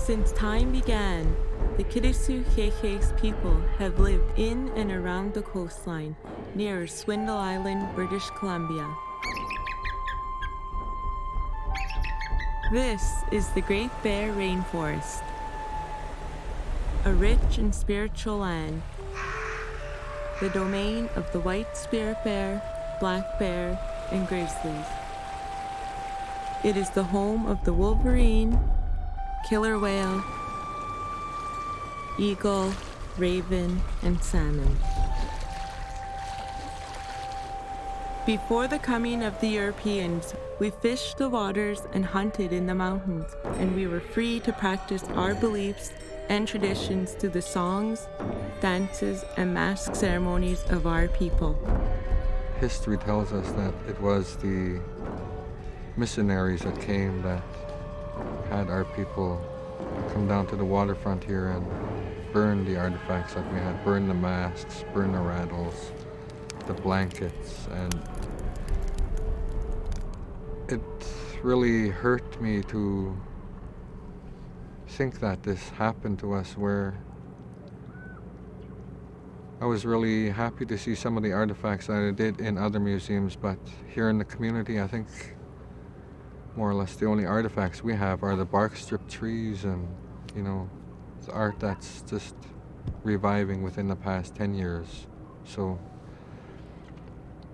Since time began, the Kitasoo Xai'xais people have lived in and around the coastline near Swindle Island, British Columbia. This is the Great Bear Rainforest, a rich and spiritual land, the domain of the white spirit bear, black bear, and grizzlies. It is the home of the wolverine, killer whale, eagle, raven, and salmon. Before the coming of the Europeans, we fished the waters and hunted in the mountains, and we were free to practice our beliefs and traditions through the songs, dances, and mask ceremonies of our people. History tells us that it was the missionaries that came that had our people come down to the waterfront here and burn the artifacts that we had, burn the masks, burn the rattles, the blankets, and it really hurt me to think that this happened to us, where I was really happy to see some of the artifacts that I did in other museums, but here in the community, I think more or less the only artifacts we have are the bark strip trees and, the art that's just reviving within the past 10 years. So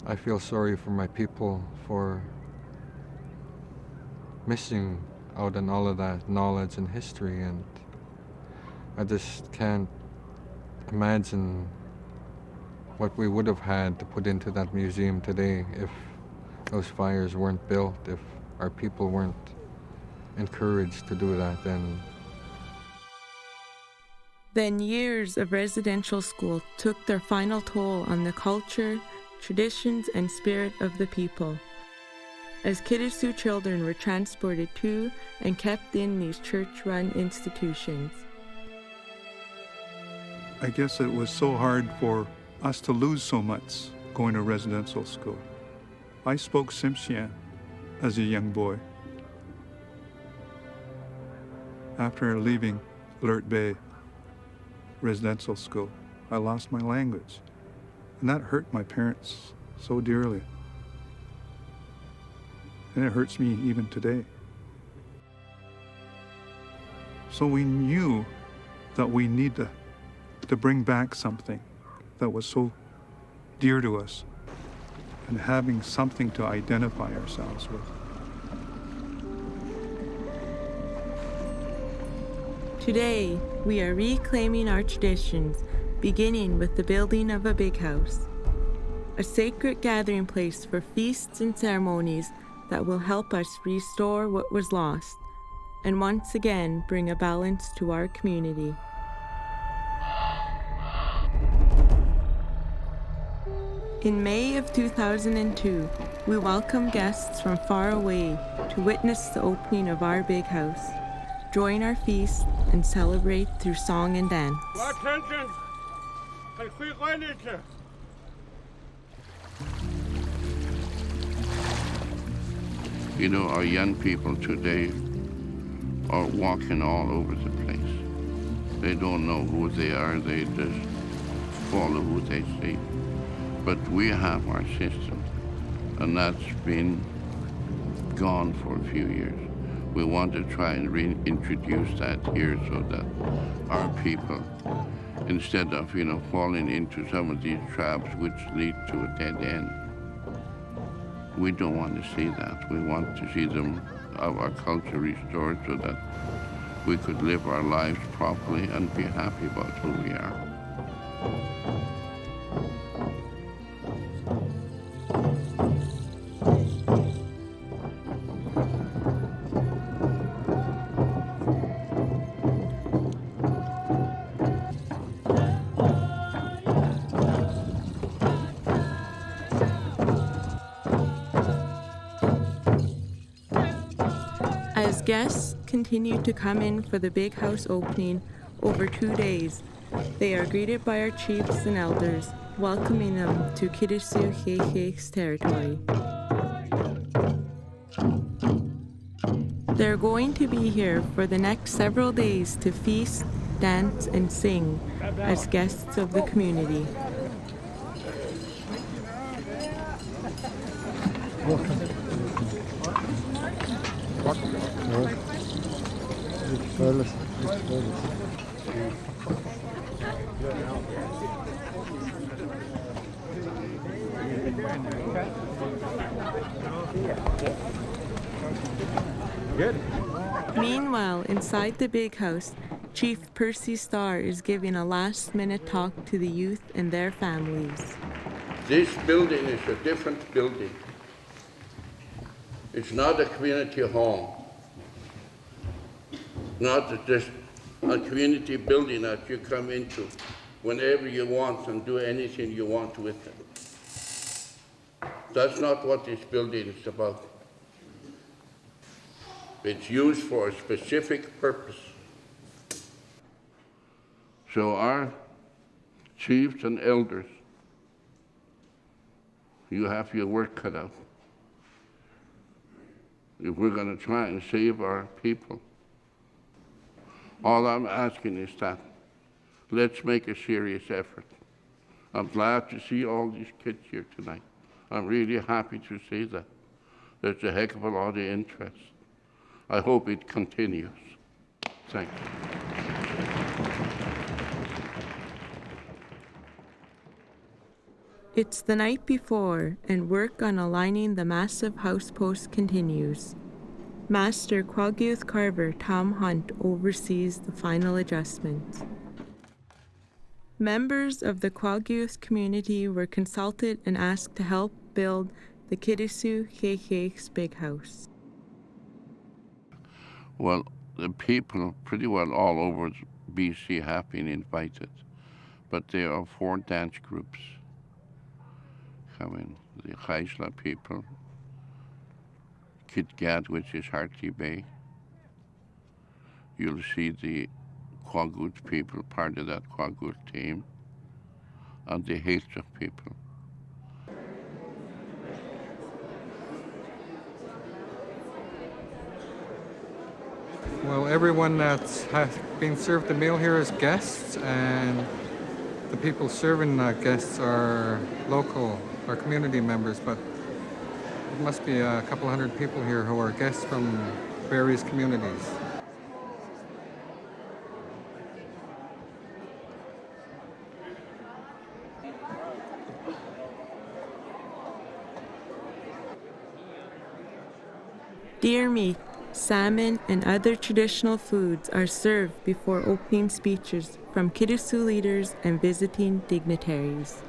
I feel sorry for my people for missing out on all of that knowledge and history, and I just can't imagine what we would have had to put into that museum today if those fires weren't built, if our people weren't encouraged to do that. Then years of residential school took their final toll on the culture, traditions, and spirit of the people, as Kitasoo children were transported to and kept in these church-run institutions. I guess it was so hard for us to lose so much going to residential school. I spoke Tsimshian as a young boy. After leaving Alert Bay residential school, I lost my language, and that hurt my parents so dearly. And it hurts me even today. So we knew that we need to bring back something that was so dear to us, and having something to identify ourselves with. Today, we are reclaiming our traditions, beginning with the building of a big house, a sacred gathering place for feasts and ceremonies that will help us restore what was lost and once again bring a balance to our community. In May of 2002, we welcomed guests from far away to witness the opening of our big house, join our feast, and celebrate through song and dance. Attention! Our young people today are walking all over the place. They don't know who they are, they just follow who they see. But we have our system, and that's been gone for a few years. We want to try and reintroduce that here so that our people, instead of, falling into some of these traps which lead to a dead end, we don't want to see that. We want to see our culture restored so that we could live our lives properly and be happy about who we are. As guests continue to come in for the big house opening over 2 days, they are greeted by our chiefs and elders, welcoming them to Kitasoo Xai'xais territory. They're going to be here for the next several days to feast, dance, and sing as guests of the community. Meanwhile, inside the big house, Chief Percy Starr is giving a last-minute talk to the youth and their families. This building is a different building. It's not a community home. Not just a community building that you come into whenever you want and do anything you want with it. That's not what this building is about. It's used for a specific purpose. So our chiefs and elders, you have your work cut out. If we're going to try and save our people, all I'm asking is that let's make a serious effort. I'm glad to see all these kids here tonight. I'm really happy to see that. There's a heck of a lot of interest. I hope it continues. Thank you. It's the night before, and work on aligning the massive house post continues. Master Quagguth carver Tom Hunt oversees the final adjustments. Members of the Quagguth community were consulted and asked to help build the Kitasoo Xai'xais Big House. Well, the people pretty well all over BC have been invited, but there are 4 dance groups coming. The Xai'xais people, Kitgad, which is Hartley Bay. You'll see the Quagguth people, part of that Quagguth team, and the Xai'xais people. Well, everyone that's been served the meal here is guests, and the people serving guests are local, are community members, but it must be a couple hundred people here who are guests from various communities. Deer meat, salmon, and other traditional foods are served before opening speeches from Kitasoo leaders and visiting dignitaries.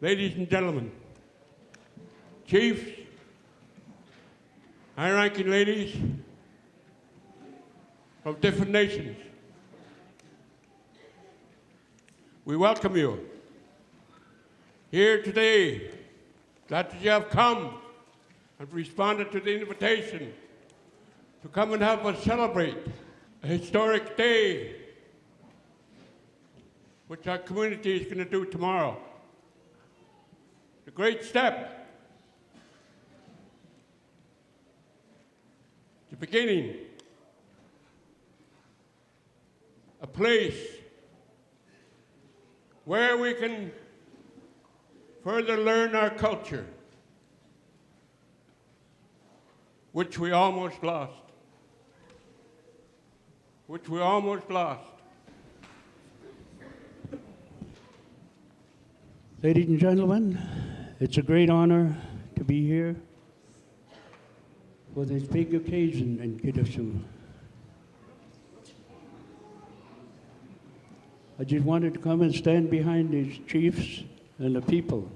Ladies and gentlemen, chiefs, high-ranking ladies of different nations, we welcome you here today. Glad that you have come and responded to the invitation to come and help us celebrate a historic day, which our community is going to do tomorrow. A great step, the beginning, a place where we can further learn our culture, which we almost lost. Ladies and gentlemen, it's a great honor to be here for this big occasion in Kitasoo. I just wanted to come and stand behind these chiefs and the people.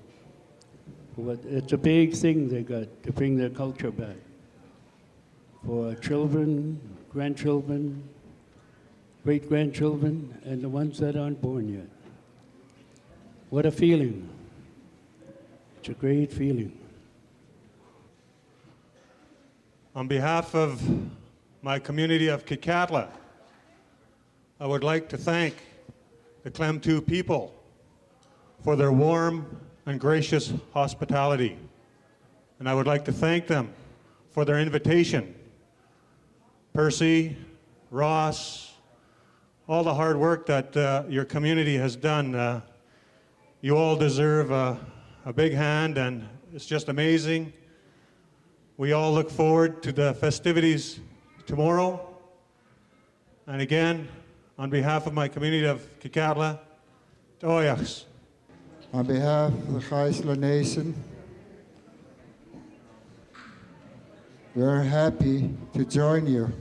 It's a big thing they got to bring their culture back for children, grandchildren, great-grandchildren, and the ones that aren't born yet. What a feeling. It's a great feeling. On behalf of my community of Kitasoo, I would like to thank the Klemtu people for their warm and gracious hospitality. And I would like to thank them for their invitation. Percy, Ross, all the hard work that your community has done. You all deserve a big hand, and it's just amazing. We all look forward to the festivities tomorrow. And again, on behalf of my community of Kitasoo, Xai'xais. On behalf of the Xai'xais Nation, we are happy to join you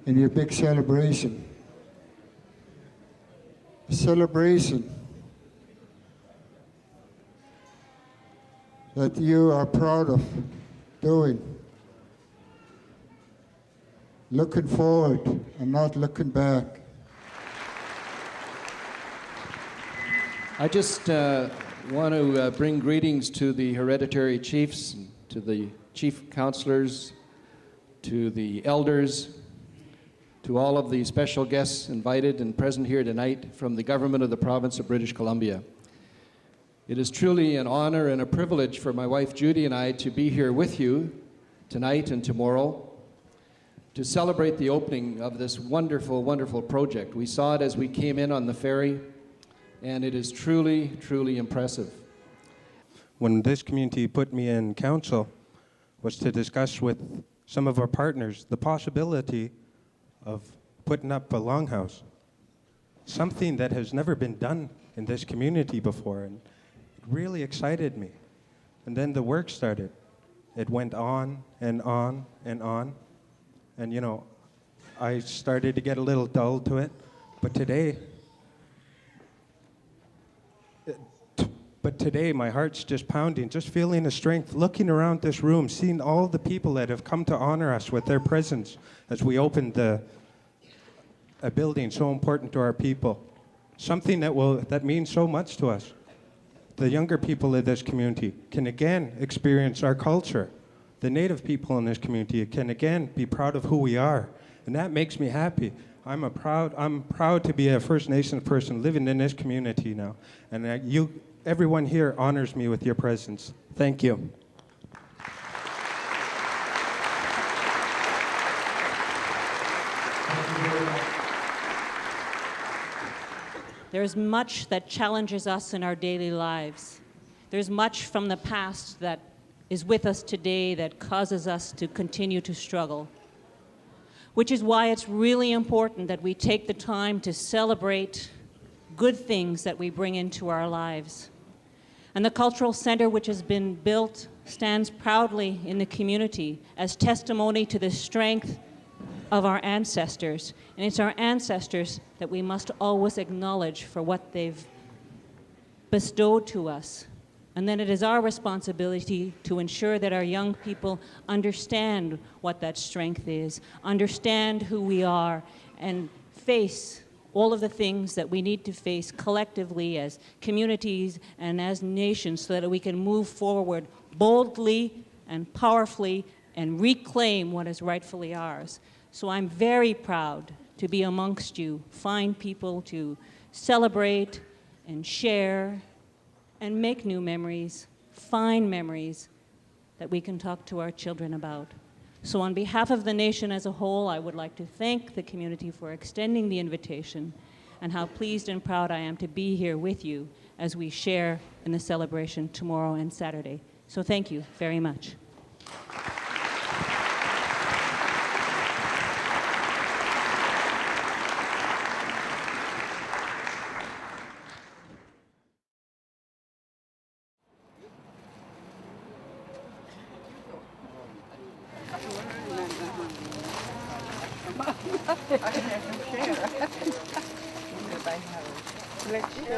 in your big celebration. A celebration that you are proud of doing. Looking forward and not looking back. I just want to bring greetings to the hereditary chiefs, to the chief counselors, to the elders, to all of the special guests invited and present here tonight from the government of the province of British Columbia. It is truly an honor and a privilege for my wife Judy and I to be here with you tonight and tomorrow to celebrate the opening of this wonderful, wonderful project. We saw it as we came in on the ferry, and it is truly, truly impressive. When this community put me in council was to discuss with some of our partners the possibility of putting up a longhouse, something that has never been done in this community before, and it really excited me. And then the work started. It went on and on and on, and you know, I started to get a little dull to it, but today my heart's just pounding, just feeling the strength, looking around this room, seeing all the people that have come to honor us with their presence as we opened a building so important to our people, something that means so much to us. The younger people of this community can again experience our culture. The Native people in this community can again be proud of who we are, and that makes me happy. I'm proud to be a First Nations person living in this community now, and everyone here honors me with your presence. Thank you. There's much that challenges us in our daily lives. There's much from the past that is with us today that causes us to continue to struggle, which is why it's really important that we take the time to celebrate good things that we bring into our lives. And the Cultural Center, which has been built, stands proudly in the community as testimony to the strength of our ancestors. And it's our ancestors that we must always acknowledge for what they've bestowed to us. And then it is our responsibility to ensure that our young people understand what that strength is, understand who we are, and face all of the things that we need to face collectively as communities and as nations so that we can move forward boldly and powerfully and reclaim what is rightfully ours. So I'm very proud to be amongst you, fine people to celebrate and share and make new memories, fine memories that we can talk to our children about. So on behalf of the nation as a whole, I would like to thank the community for extending the invitation and how pleased and proud I am to be here with you as we share in the celebration tomorrow and Saturday. So thank you very much.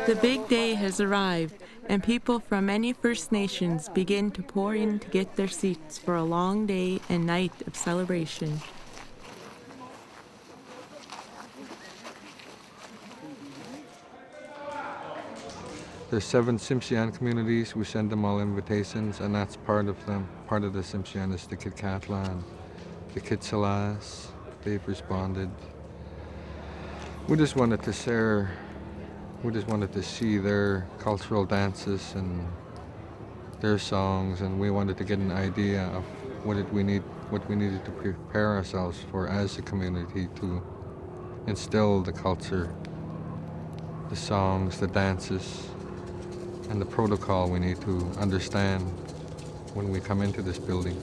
The big day has arrived, and people from many First Nations begin to pour in to get their seats for a long day and night of celebration. There's 7 Tsimshian communities. We send them all invitations, and that's part of them. Part of the Tsimshian is the Kitkatlan, the Kitsalas, they've responded. We just wanted to share, we just wanted to see their cultural dances and their songs, and we wanted to get an idea of what we needed to prepare ourselves for as a community to instill the culture, the songs, the dances, and the protocol we need to understand when we come into this building.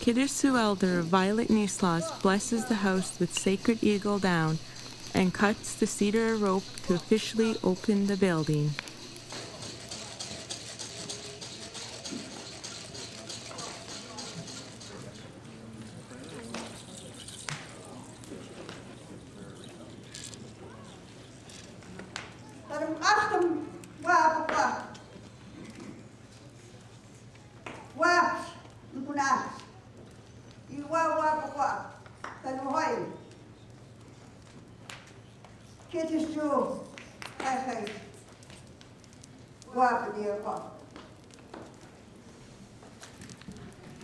Kitasoo elder Violet Nislas blesses the house with sacred eagle down and cuts the cedar rope to officially open the building. Kitasoo, Xai'xais,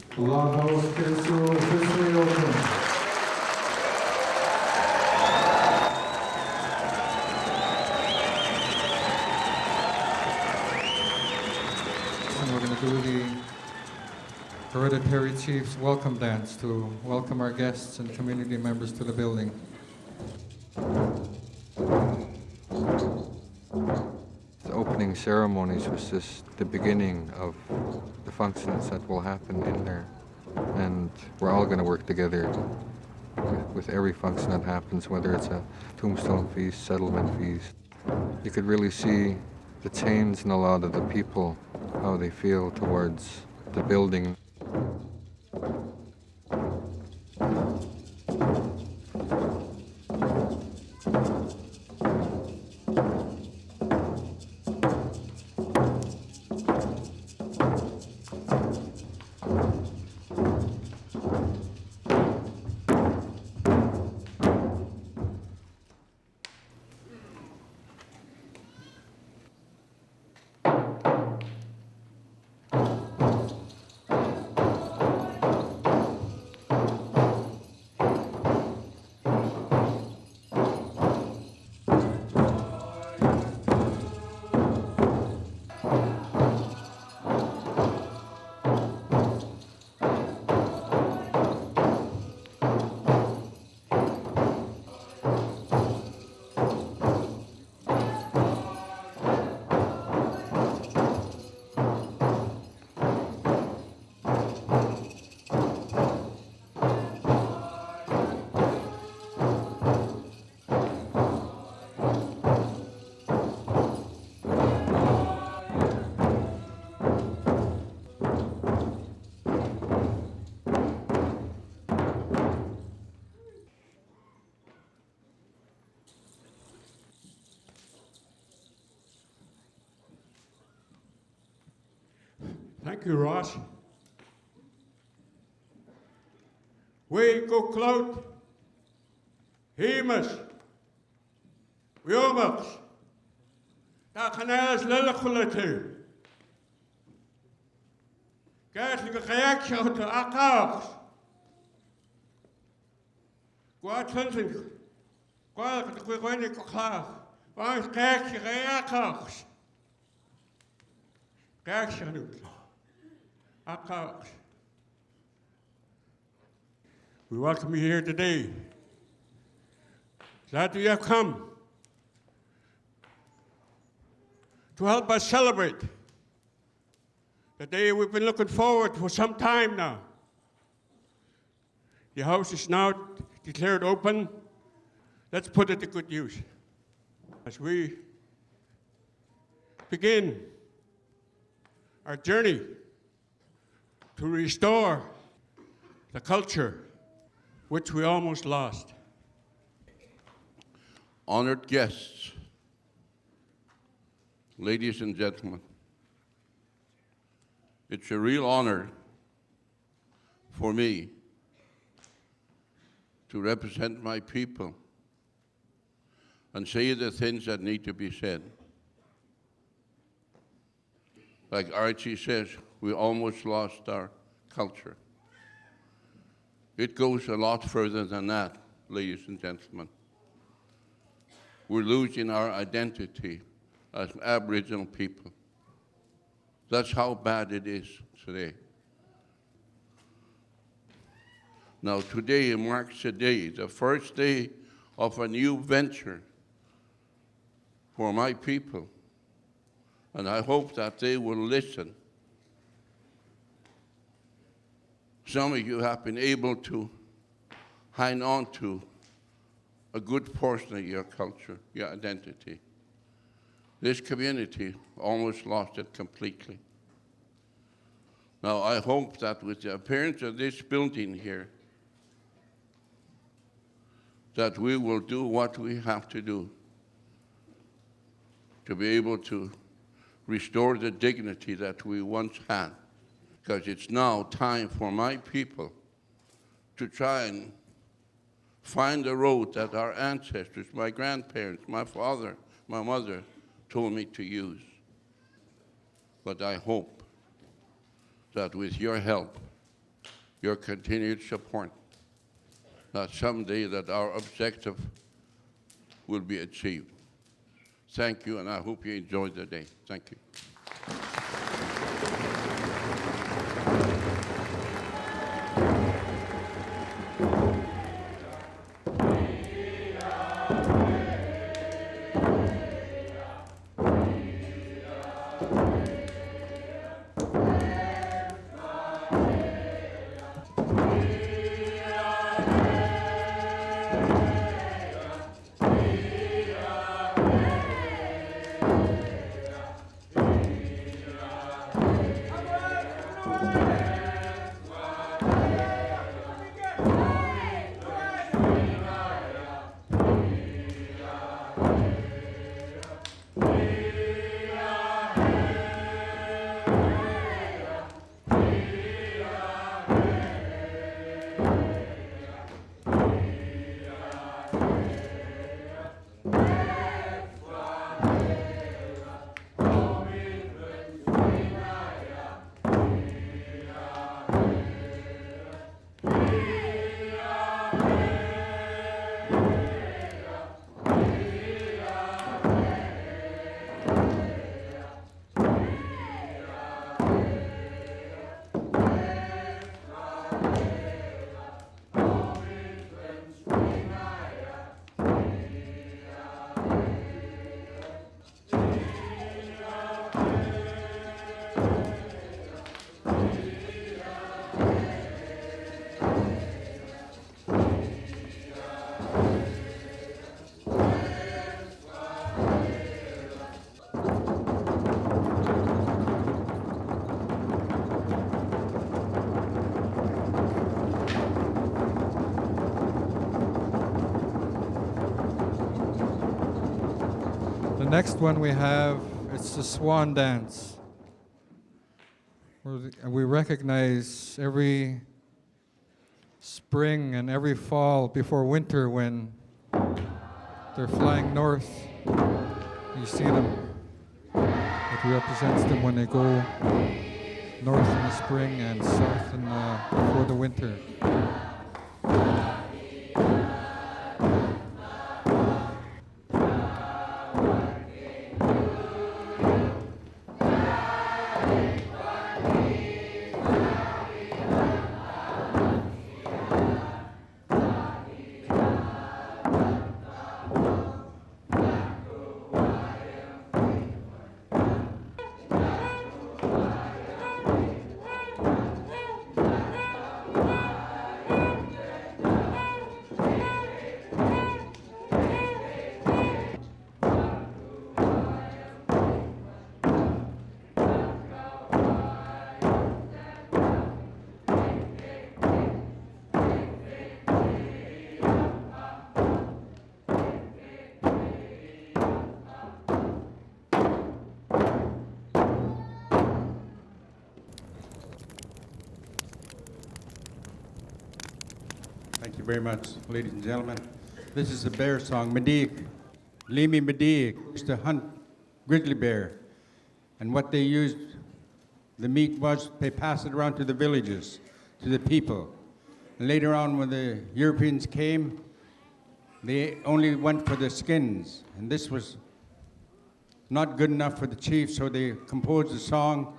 The Longhouse Kitasoo officially open. And we're going to do the Hereditary Chief's welcome dance to welcome our guests and community members to the building. The opening ceremonies was just the beginning of the functions that will happen in there. And we're all going to work together with every function that happens, whether it's a tombstone feast, settlement feast. You could really see the change in a lot of the people, how they feel towards the building. Thank you, Ross. We go clout, Hemus, Wiomax, Takanas Lelakulatu, Gatling Kayaksha to Akaks, Guatansin, Guadak the Quigwani Kokah, Vans Kayaksha Kayakaks, Kayakshanuk. We welcome you here today. Glad you have come. to help us celebrate the day we've been looking forward for some time now. The house is now declared open. Let's put it to good use. As we begin our journey to restore the culture which we almost lost. Honored guests, ladies and gentlemen, it's a real honor for me to represent my people and say the things that need to be said. Like Archie says, we almost lost our culture. It goes a lot further than that, ladies and gentlemen. We're losing our identity as Aboriginal people. That's how bad it is today. Now today marks a day, the first day of a new venture for my people. And I hope that they will listen. Some of you have been able to hang on to a good portion of your culture, your identity. This community almost lost it completely. Now, I hope that with the appearance of this building here, that we will do what we have to do to be able to restore the dignity that we once had. Because it's now time for my people to try and find the road that our ancestors, my grandparents, my father, my mother, told me to use. But I hope that with your help, your continued support, that someday that our objective will be achieved. Thank you, and I hope you enjoyed the day. Thank you. The next one we have, it's the Swan Dance. We recognize every spring and every fall before winter when they're flying north. You see them. It represents them when they go north in the spring and south before the winter. Thank you very much, ladies and gentlemen. This is a bear song, Madig. Limi Madig used to hunt grizzly bear. And what they used, the meat was, they passed it around to the villages, to the people. And later on, when the Europeans came, they only went for the skins. And this was not good enough for the chief, so they composed a song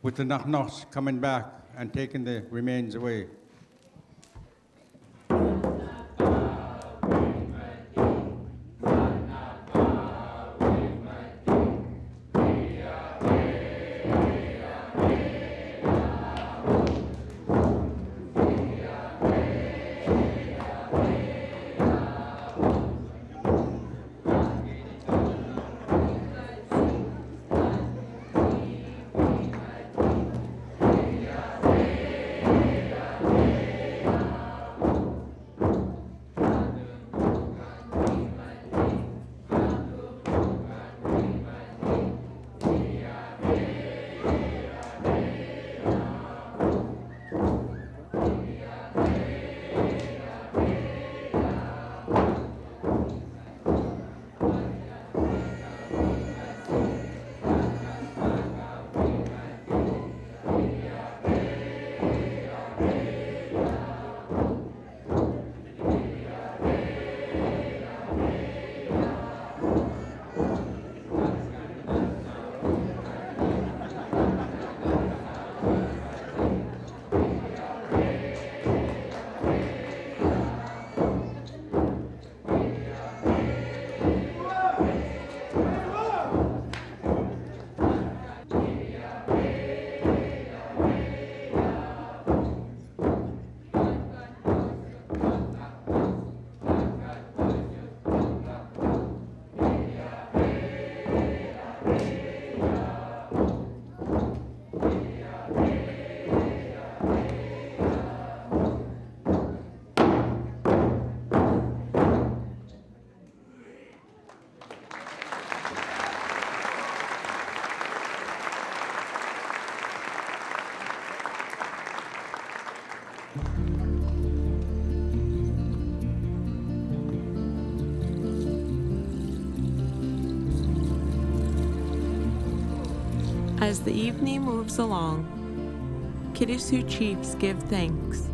with the Nachnos coming back and taking the remains away. As the evening moves along, Kitasoo chiefs give thanks,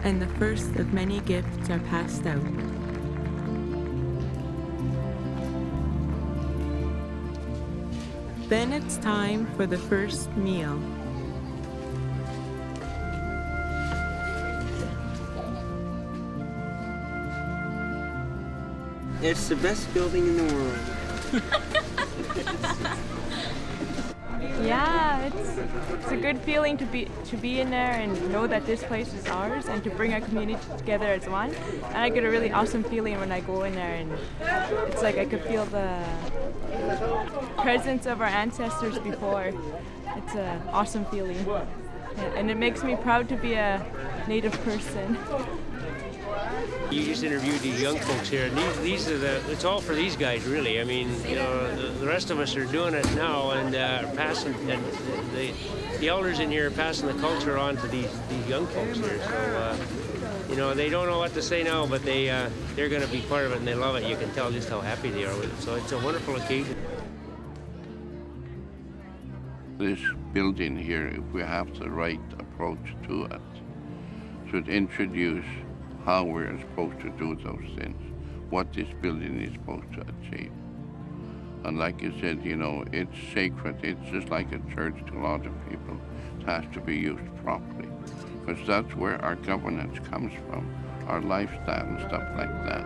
and the first of many gifts are passed out. Then it's time for the first meal. It's the best building in the world. Yeah, it's a good feeling to be in there and know that this place is ours and to bring our community together as one. And I get a really awesome feeling when I go in there, and it's like I could feel the presence of our ancestors before. It's an awesome feeling, and it makes me proud to be a Native person. You just interviewed these young folks here, and it's all for these guys, really. I mean, you know, the rest of us are doing it now and passing, and the elders in here are passing the culture on to these young folks here. So, you know, they don't know what to say now, but they're going to be part of it, and they love it. You can tell just how happy they are with it. So it's a wonderful occasion. This building here, if we have the right approach to it, should introduce how we're supposed to do those things, what this building is supposed to achieve. And like you said, you know, it's sacred. It's just like a church to a lot of people. It has to be used properly, because that's where our governance comes from, our lifestyle and stuff like that.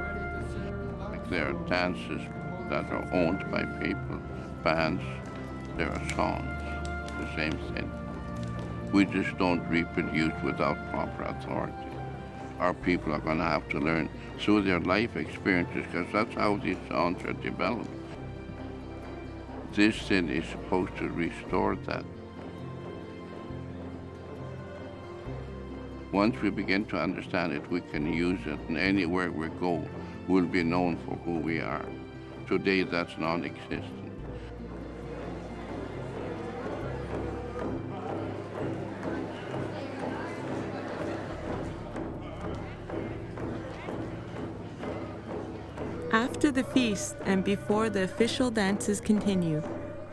Like there are dances that are owned by people, bands, there are songs, the same thing. We just don't reproduce without proper authority. Our people are going to have to learn through their life experiences, because that's how these songs are developed. This then is supposed to restore that. Once we begin to understand it, we can use it, and anywhere we go, we'll be known for who we are. Today, that's non-existent. After the feast and before the official dances continue,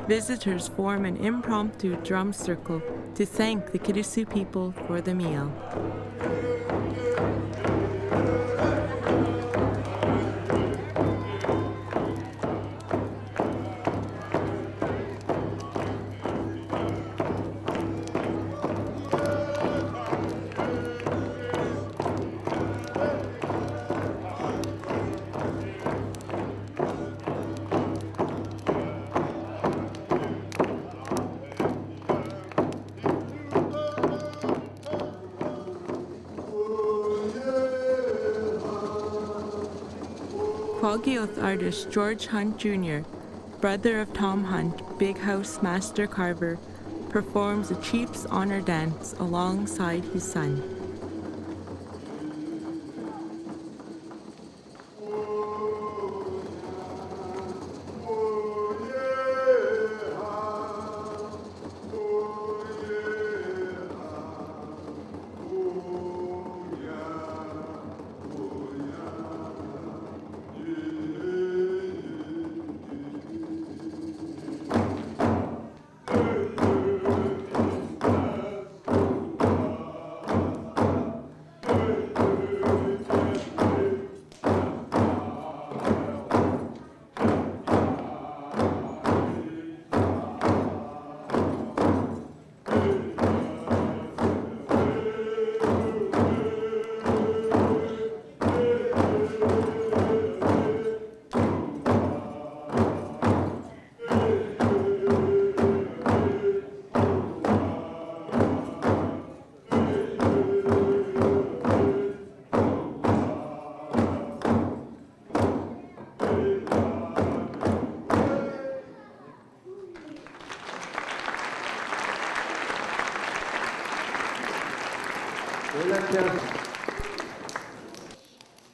visitors form an impromptu drum circle to thank the Kitasoo people for the meal. Quagioth artist George Hunt Jr., brother of Tom Hunt, Big House master carver, performs a chief's honor dance alongside his son.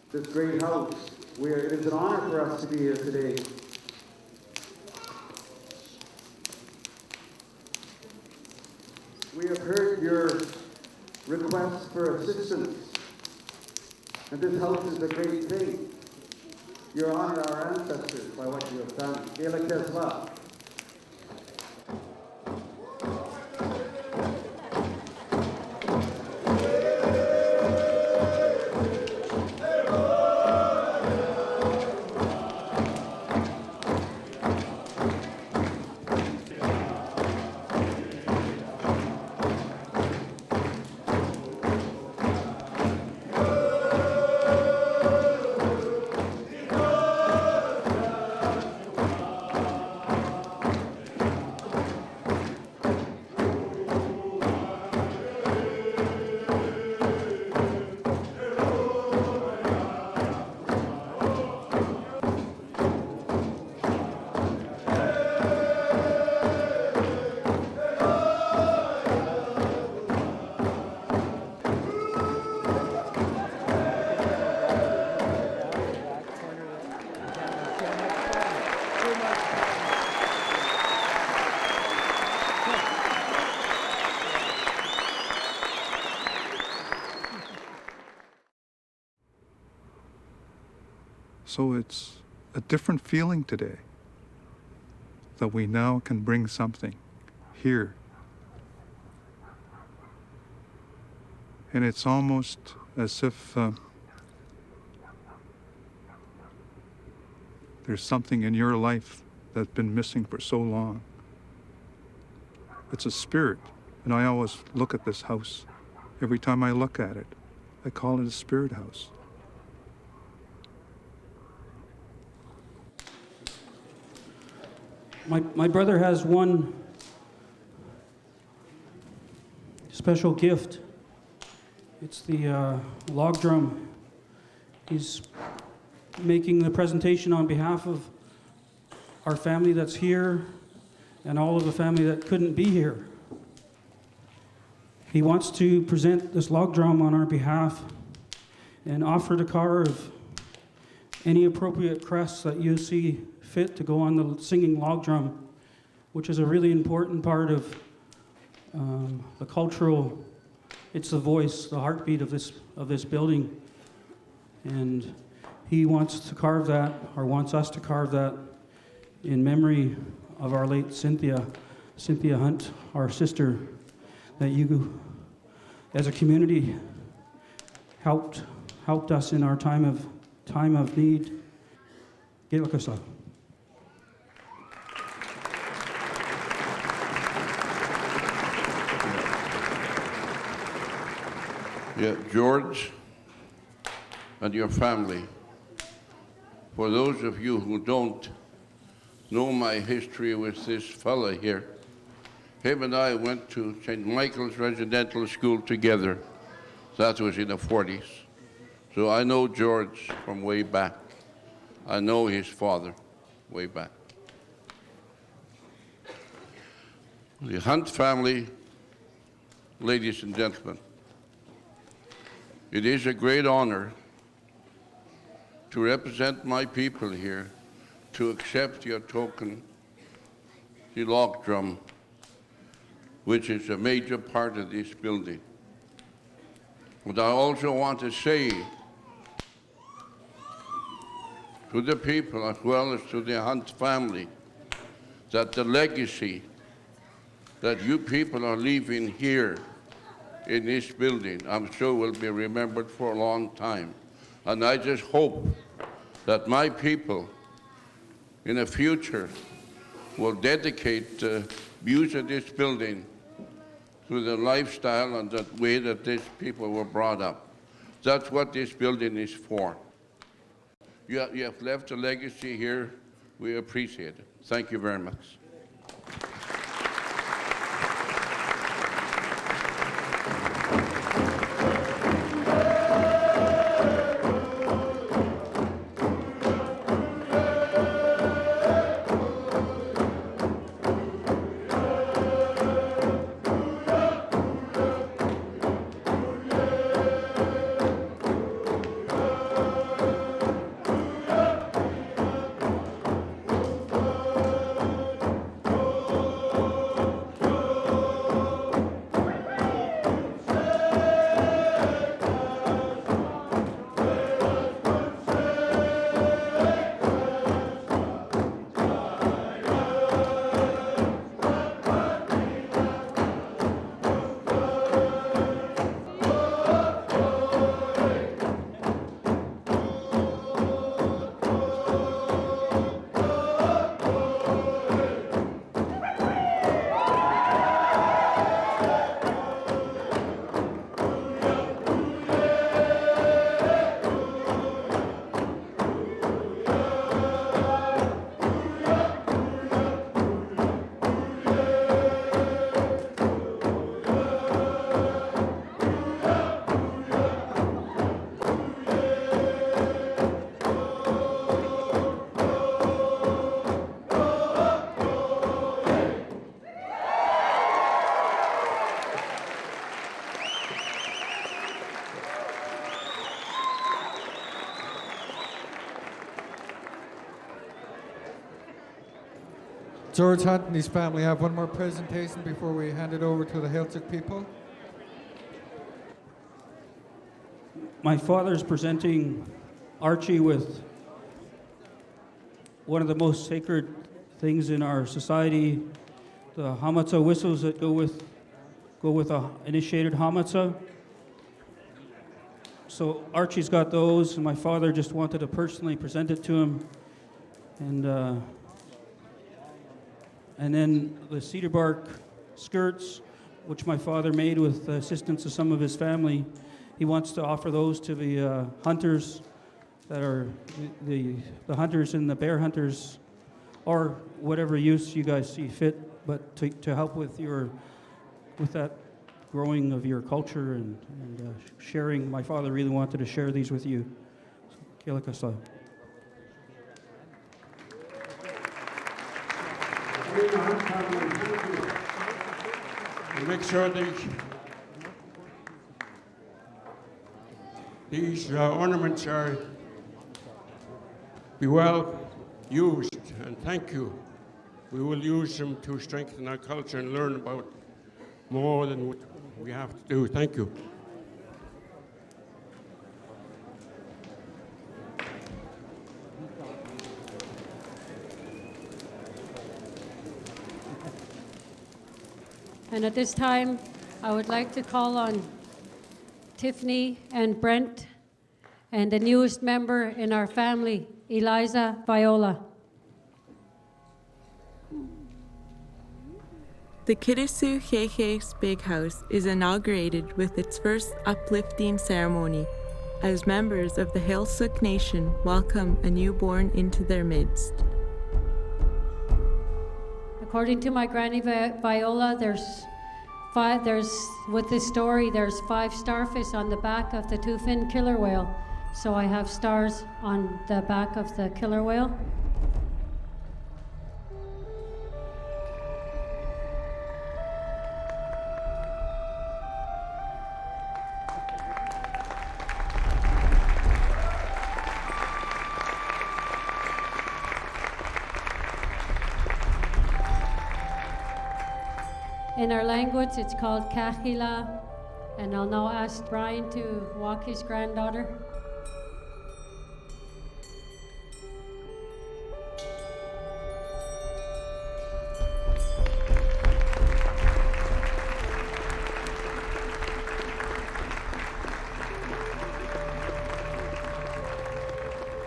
This great house, where it is an honor for us to be here today. We have heard your requests for assistance, and this house is a great thing. You honor our ancestors by what you have done. Xai'xais. So it's a different feeling today that we now can bring something here. And it's almost as if there's something in your life that's been missing for so long. It's a spirit, and I always look at this house. Every time I look at it, I call it a spirit house. My brother has one special gift. It's the log drum. He's making the presentation on behalf of our family that's here and all of the family that couldn't be here. He wants to present this log drum on our behalf and offer to carve any appropriate crests that you see fit to go on the singing log drum, which is a really important part of the cultural, it's the voice, the heartbeat of this building. And he wants to carve that, or wants us to carve that, in memory of our late Cynthia Hunt, our sister, that you, as a community, helped us in our time of need. Xai'xais. Yeah, George and your family, for those of you who don't know my history with this fella here, him and I went to St. Michael's Residential School together. That was in the 40s. So I know George from way back. I know his father way back. The Hunt family, ladies and gentlemen, it is a great honor to represent my people here, to accept your token, the log drum, which is a major part of this building. But I also want to say to the people as well as to the Hunt family that the legacy that you people are leaving here in this building, I'm sure will be remembered for a long time. And I just hope that my people in the future will dedicate use of this building to the lifestyle and the way that these people were brought up. That's what this building is for. You have left a legacy here. We appreciate it. Thank you very much. George Hunt and his family have one more presentation before we hand it over to the Xai'xais people. My father's presenting Archie with one of the most sacred things in our society, the hamatsa whistles that go with a initiated hamatsa. So Archie's got those, and my father just wanted to personally present it to him. And then the cedar bark skirts, which my father made with the assistance of some of his family. He wants to offer those to the hunters that are the hunters and the bear hunters, or whatever use you guys see fit, but to help with that growing of your culture and sharing. My father really wanted to share these with you. Xai'xais. And make sure these ornaments are be well used, and thank you. We will use them to strengthen our culture and learn about more than what we have to do. Thank you. And at this time, I would like to call on Tiffany and Brent and the newest member in our family, Eliza Viola. The Kitasoo Xai'xais Big House is inaugurated with its first uplifting ceremony as members of the Xai'xais Nation welcome a newborn into their midst. According to my granny Viola, with this story, there's 5 starfish on the back of the 2-fin killer whale. So I have stars on the back of the killer whale. In our language, it's called Kahila, and I'll now ask Brian to walk his granddaughter.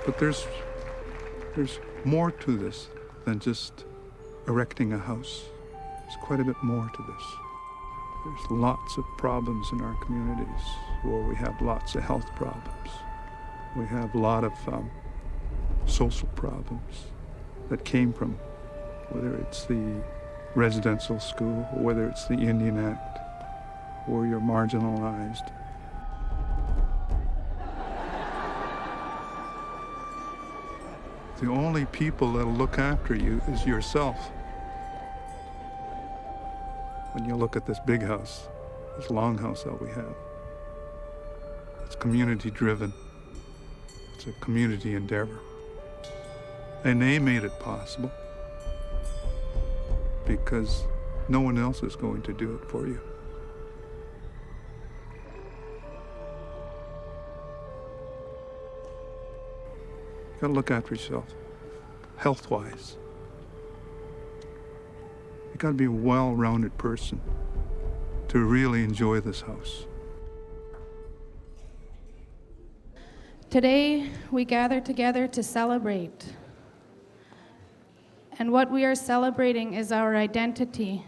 But there's more to this than just erecting a house. There's quite a bit more to this. There's lots of problems in our communities where we have lots of health problems. We have a lot of social problems that came from, whether it's the residential school, or whether it's the Indian Act, or you're marginalized. The only people that'll look after you is yourself. When you look at this big house, this longhouse that we have, it's community driven. It's a community endeavor. And they made it possible because no one else is going to do it for you. You gotta look after yourself, health-wise. You gotta be a well-rounded person to really enjoy this house. Today, we gather together to celebrate. And what we are celebrating is our identity.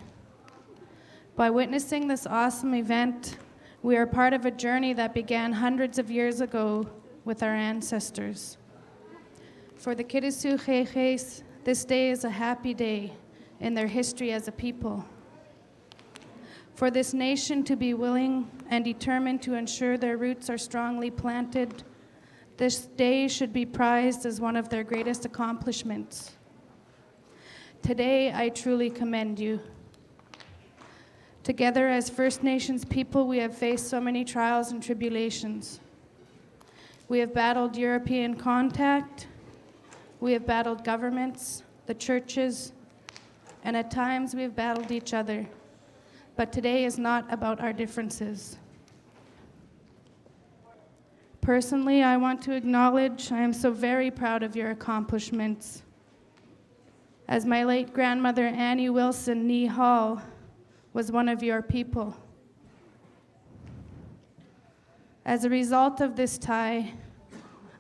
By witnessing this awesome event, we are part of a journey that began hundreds of years ago with our ancestors. For the Kitasoo Xai'xais, this day is a happy day in their history as a people. For this nation to be willing and determined to ensure their roots are strongly planted, this day should be prized as one of their greatest accomplishments. Today, I truly commend you. Together as First Nations people, we have faced so many trials and tribulations. We have battled European contact, we have battled governments, the churches, and at times we have battled each other. But today is not about our differences. Personally, I want to acknowledge I am so very proud of your accomplishments. As my late grandmother Annie Wilson Nee Hall was one of your people. As a result of this tie,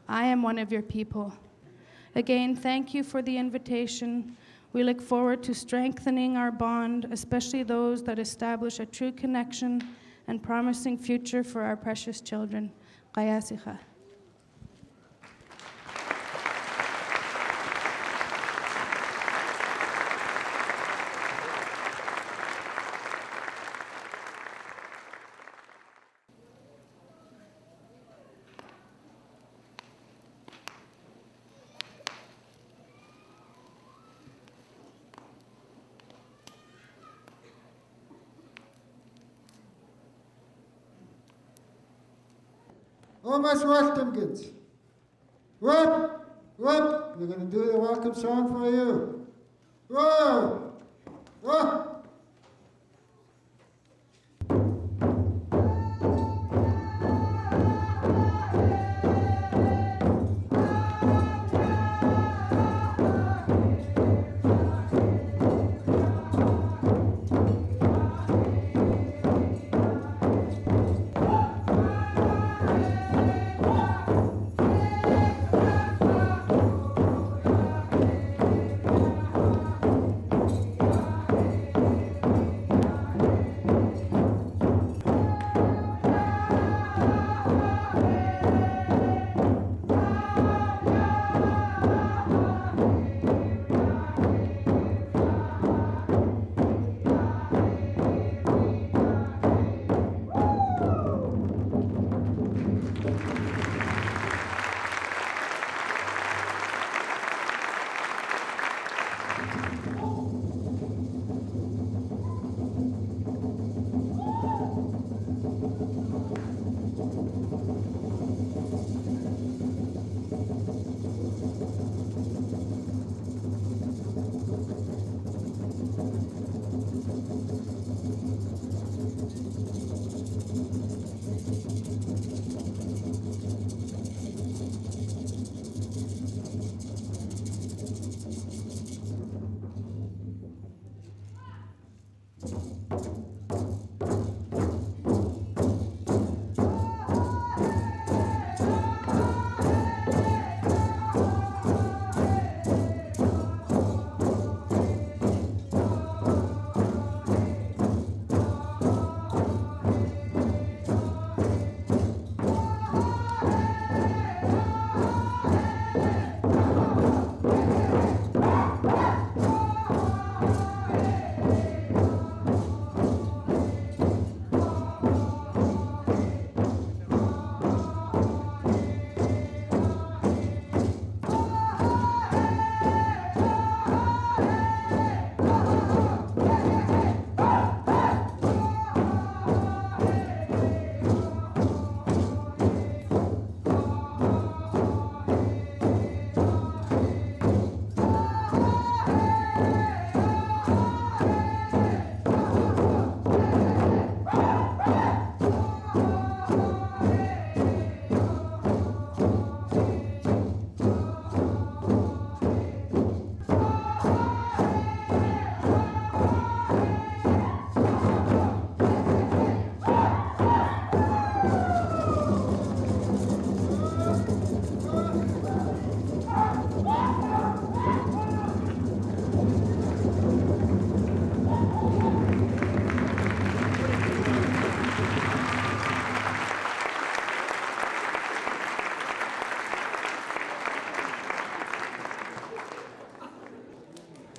I am one of your people. Again, thank you for the invitation. We look forward to strengthening our bond, especially those that establish a true connection and promising future for our precious children. Xai'xais. Almost welcome, kids. Whoop, whoop. We're going to do the welcome song for you. Whoa, whoa.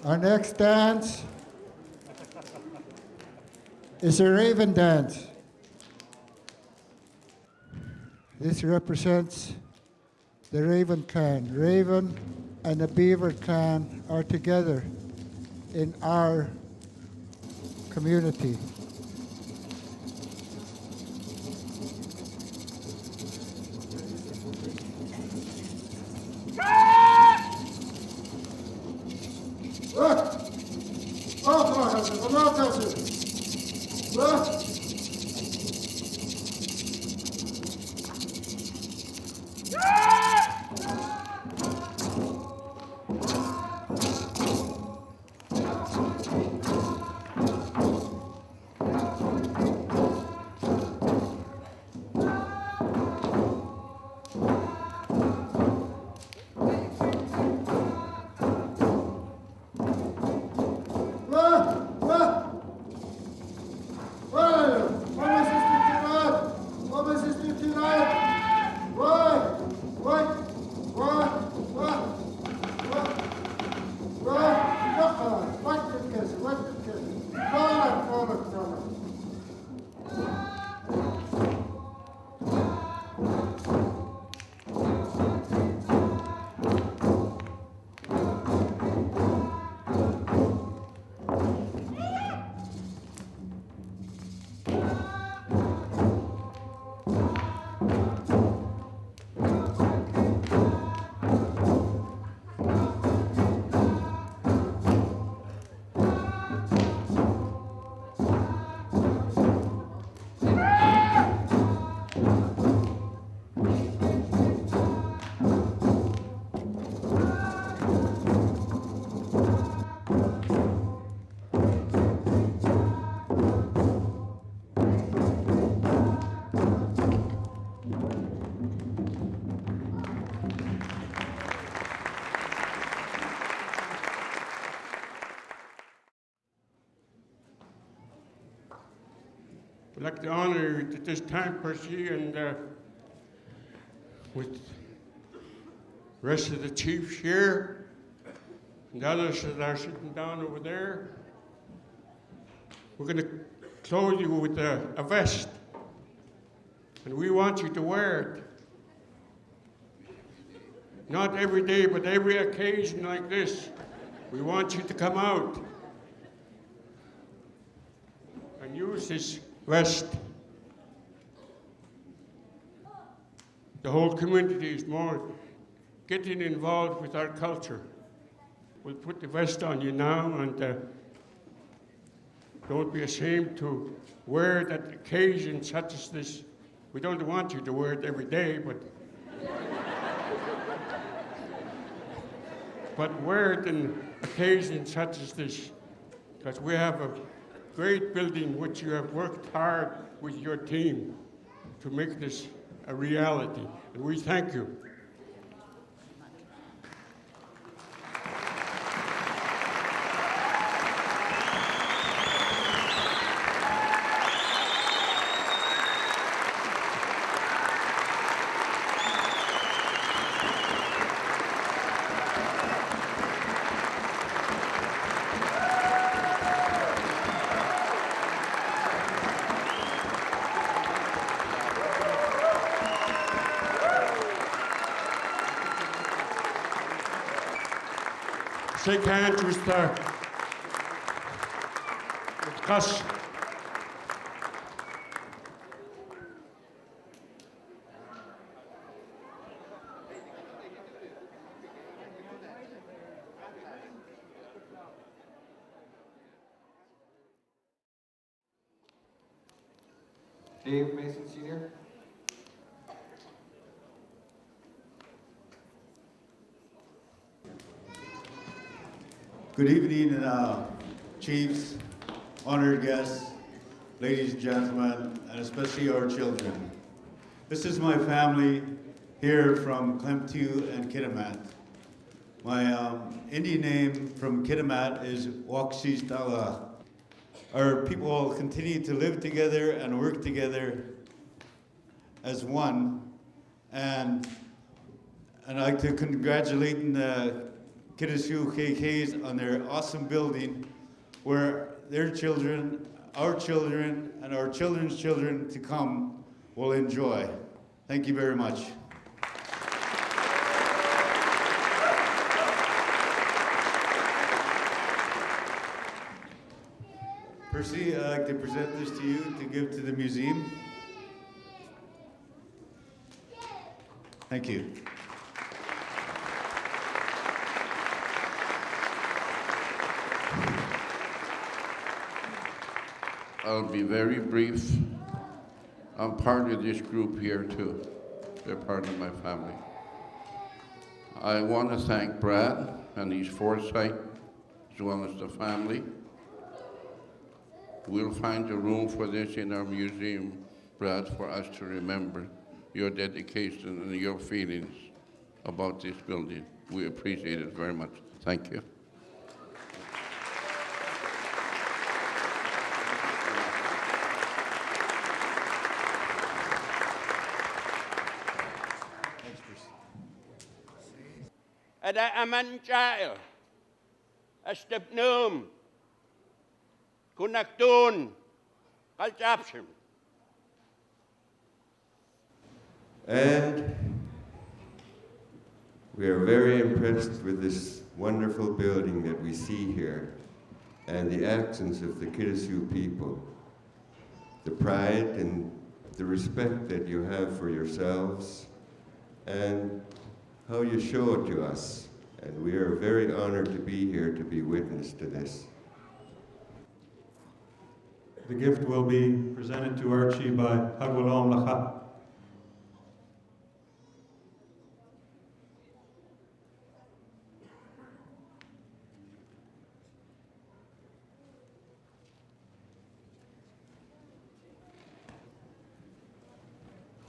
Our next dance is a raven dance. This represents the Raven clan. Raven and the Beaver clan are together in our community. I'd like to honor you at this time, Percy, and with the rest of the chiefs here and the others that are sitting down over there. We're going to clothe you with a vest, and we want you to wear it. Not every day, but every occasion like this. We want you to come out and use this vest. The whole community is more getting involved with our culture. We'll put the vest on you now, and don't be ashamed to wear it at occasions such as this. We don't want you to wear it every day, but wear it in occasions such as this, because we have a great building which you have worked hard with your team to make this a reality, and we thank you. Shake hands with Gus. Dave Mason Sr. Good evening, chiefs, honored guests, ladies and gentlemen, and especially our children. This is my family here from Klemtu and Kitimat. My Indian name from Kitimat is Xai'xais. Our people continue to live together and work together as one, and I'd like to congratulate the Kitasoo Xai'xais on their awesome building where their children, and our children's children to come will enjoy. Thank you very much. Percy, I'd like to present this to you to give to the museum. Thank you. I'll be very brief. I'm part of this group here too. They're part of my family. I want to thank Brad and his foresight, as well as the family. We'll find a room for this in our museum, Brad, for us to remember your dedication and your feelings about this building. We appreciate it very much. Thank you. Ada aman jail, astepnum, kunaktun, kalchapshim. And we are very impressed with this wonderful building that we see here and the actions of the Kitasoo people, the pride and the respect that you have for yourselves, and how you show it to us. And we are very honored to be here to be witness to this. The gift will be presented to Archie by Hagwalom Lacha.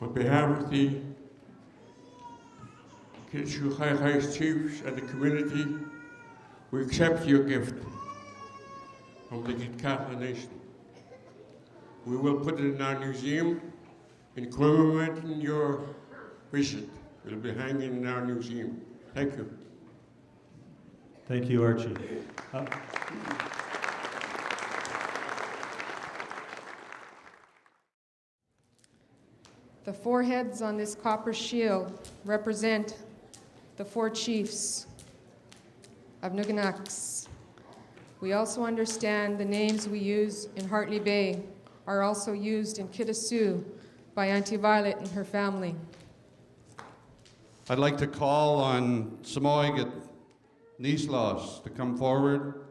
On behalf of the Xai'xais chiefs and the community, we accept your gift from the Kitasoo Nation. We will put it in our museum in commemorating your visit. It will be hanging in our museum. Thank you. Thank you, Archie. The four heads on this copper shield represent the four chiefs of Nuganaks. We also understand the names we use in Hartley Bay are also used in Kitasoo by Auntie Violet and her family. I'd like to call on Samoyed Nislos to come forward.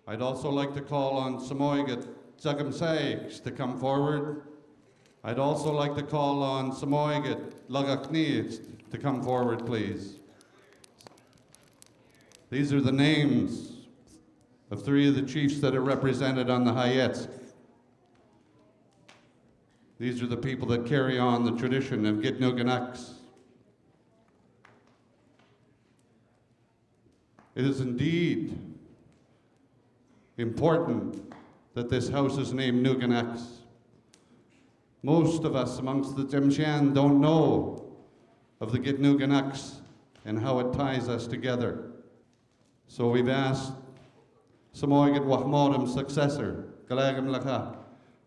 I'd also like to call on Samoyed Xai'xais to come forward. I'd also like to call on Samoyed Lagakni to come forward, please. These are the names of three of the chiefs that are represented on the Xai'xais. These are the people that carry on the tradition of Gitnuganaks. It is indeed important that this house is named Nuganaks. Most of us amongst the Tsimshian don't know of the Gitnuganaks and how it ties us together. So we've asked Samoyed Wahmodam's successor, Galagam Laka,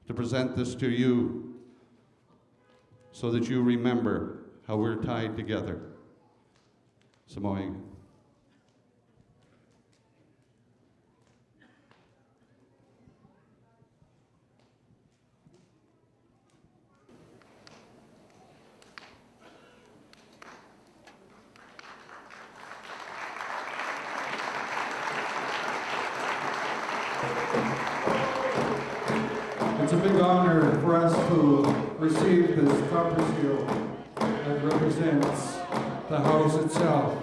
to present this to you so that you remember how we're tied together. Samoyed. It's a big honor for us to receive this copper shield that represents the house itself.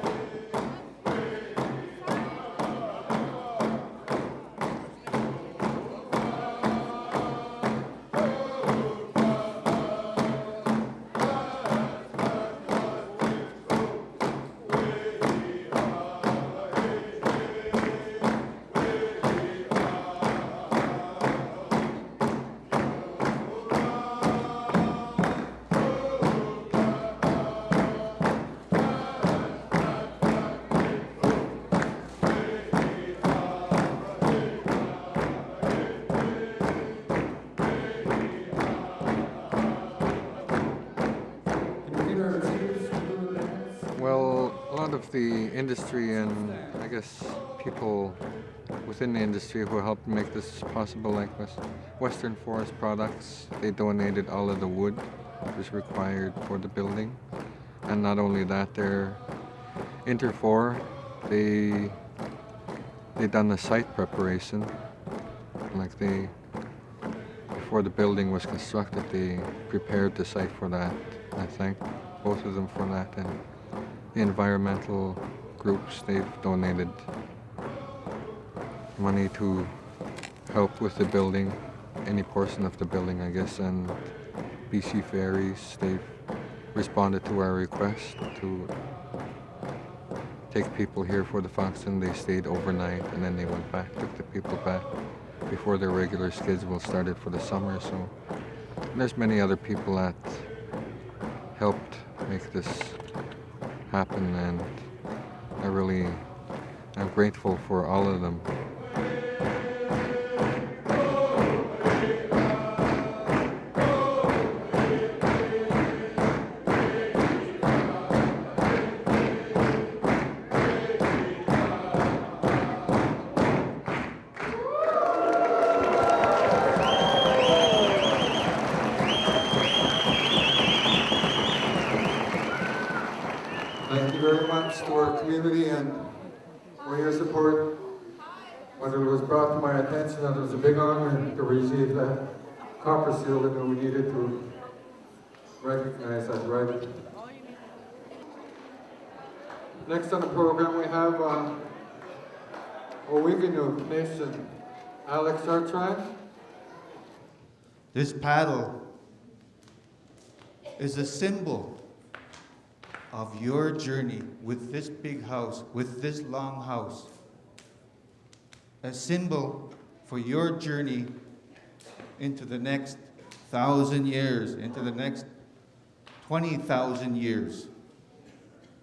lot of the industry and I guess people within the industry who helped make this possible, like Western Forest Products. They donated all of the wood that was required for the building. And not only that, their Interfor, they done the site preparation. Like before the building was constructed, they prepared the site for that. I thank both of them for that. And the environmental groups, they've donated money to help with the building, any portion of the building, I guess. And BC Ferries, they've responded to our request to take people here for the function. They stayed overnight and then they went back, took the people back before their regular schedule started for the summer. So there's many other people that helped make this happen, and I'm grateful for all of them. Thank you very much to our community and for your support. When it was brought to my attention that it was a big honor to receive that copper seal, and we needed to recognize that, right? Next on the program we have Owiganu Nation, Xai'xais. This paddle is a symbol of your journey with this big house, with this long house. A symbol for your journey into the next 1,000 years, into the next 20,000 years.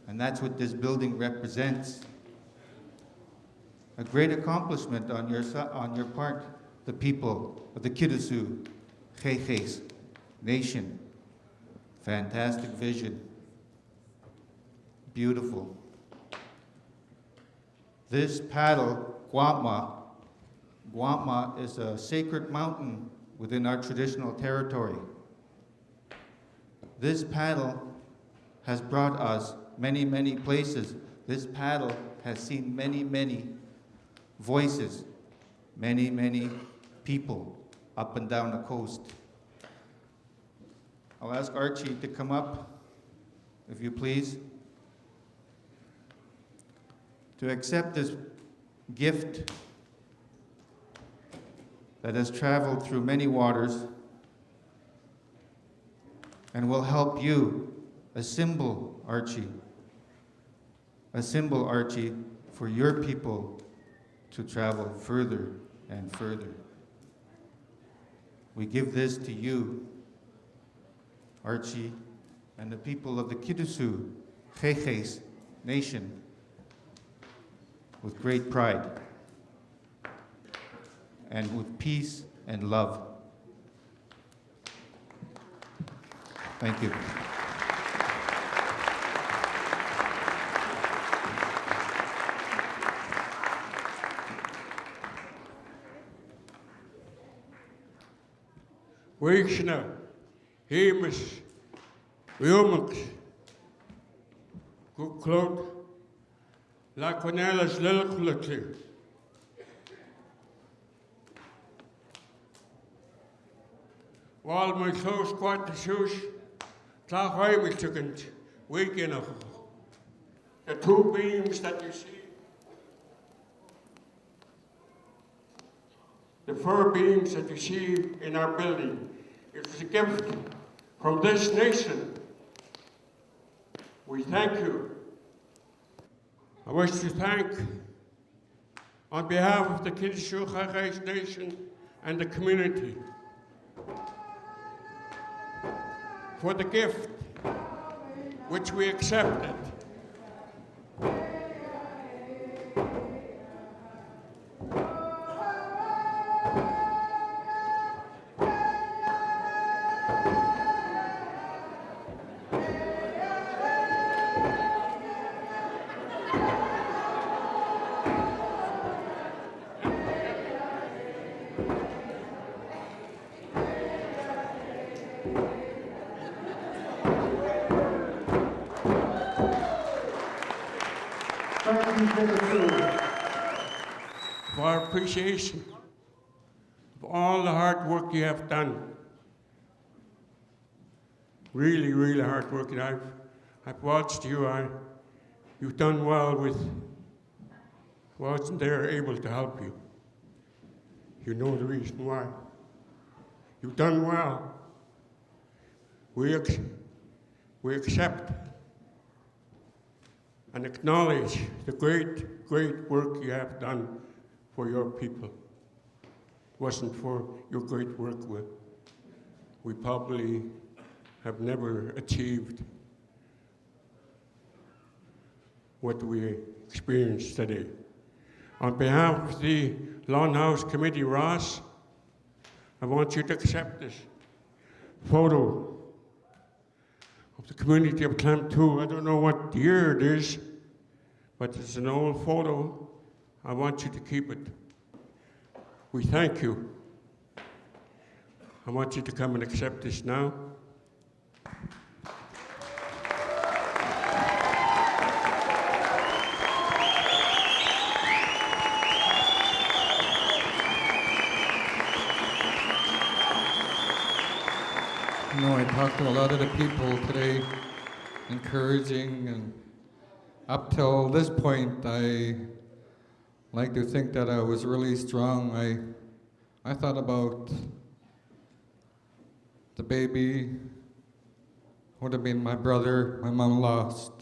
And that's what this building represents. A great accomplishment on your part, the people of the Kitasoo, Xai'xais Nation. Fantastic vision. Beautiful. This paddle, Guamma is a sacred mountain within our traditional territory. This paddle has brought us many, many places. This paddle has seen many, many voices, many, many people up and down the coast. I'll ask Archie to come up, if you please, to accept this gift that has traveled through many waters and will help you, a symbol, Archie, for your people to travel further and further. We give this to you, Archie, and the people of the Kitasoo, Xai'xais Nation, with great pride and with peace and love. Thank you. Weekshna, Hamish, Wilmux, Good Cloak, La Cornelis Lilkulati. While my so squat the shoes, Xai'xais was taken weekend of the two beams that you see. The 4 beams that you see in our building, it was a gift from this nation. We thank you. I wish to thank, on behalf of the Kitasoo Xai'xais Nation and the community, for the gift which we accepted. you, Kitasoo. For our appreciation for all the hard work you have done. Really, really hard work. And I've watched you. You've done well with. I wasn't there able to help you. You know the reason why. You've done well. We accept and acknowledge the great, great work you have done for your people. It wasn't for your great work, we probably have never achieved what we experienced today. On behalf of the Lawn House Committee, Ross, I want you to accept this photo of the community of Klemtu. I don't know what year it is, but it's an old photo. I want you to keep it. We thank you. I want you to come and accept this now. You know, I talked to a lot of the people today, encouraging, and up till this point, I like to think that I was really strong. I thought about the baby, would have been my brother, my mom lost,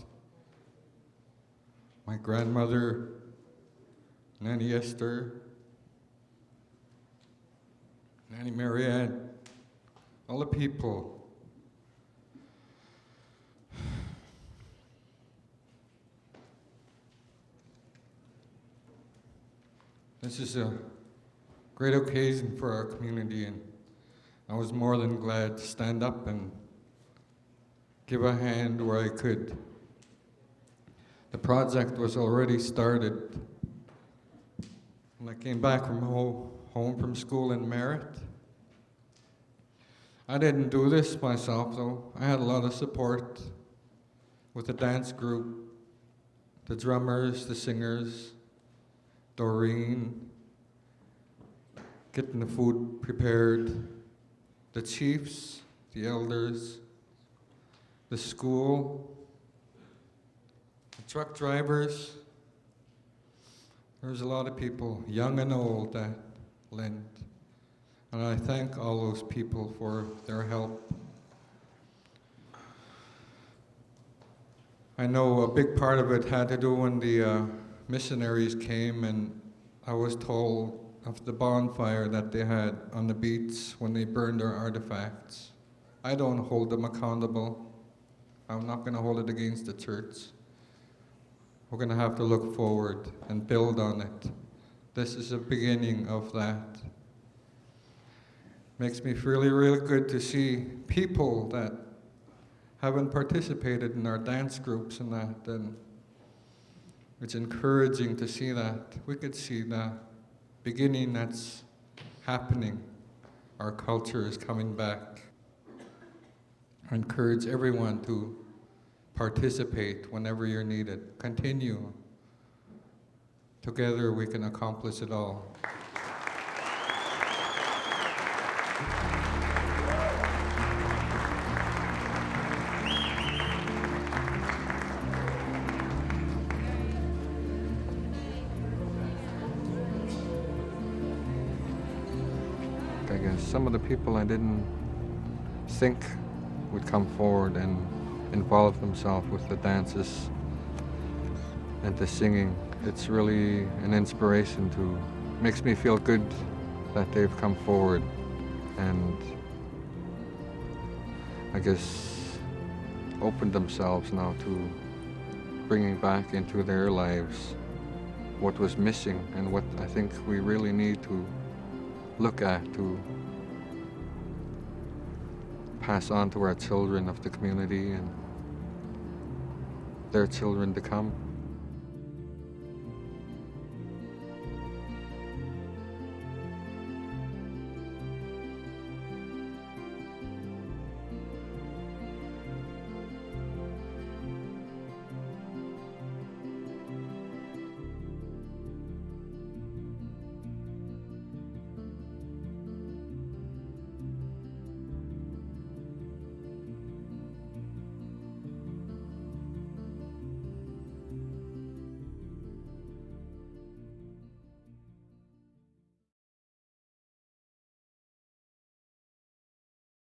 my grandmother, Nanny Esther, Nanny Marianne, all the people. This is a great occasion for our community, and I was more than glad to stand up and give a hand where I could. The project was already started. When I came back from home from school in Merritt, I didn't do this myself, though. I had a lot of support with the dance group, the drummers, the singers, Doreen, getting the food prepared, the chiefs, the elders, the school, the truck drivers. There's a lot of people, young and old, that lent. And I thank all those people for their help. I know a big part of it had to do when the missionaries came, and I was told of the bonfire that they had on the beach when they burned their artifacts. I don't hold them accountable. I'm not going to hold it against the church. We're going to have to look forward and build on it. This is the beginning of that. Makes me really, really good to see people that haven't participated in our dance groups and that, and it's encouraging to see that. We could see the beginning that's happening. Our culture is coming back. I encourage everyone to participate whenever you're needed. Continue. Together we can accomplish it all. I guess some of the people I didn't think would come forward and involve themselves with the dances and the singing. It's really an inspiration makes me feel good that they've come forward and I guess opened themselves now to bringing back into their lives what was missing and what I think we really need to look at to pass on to our children of the community and their children to come.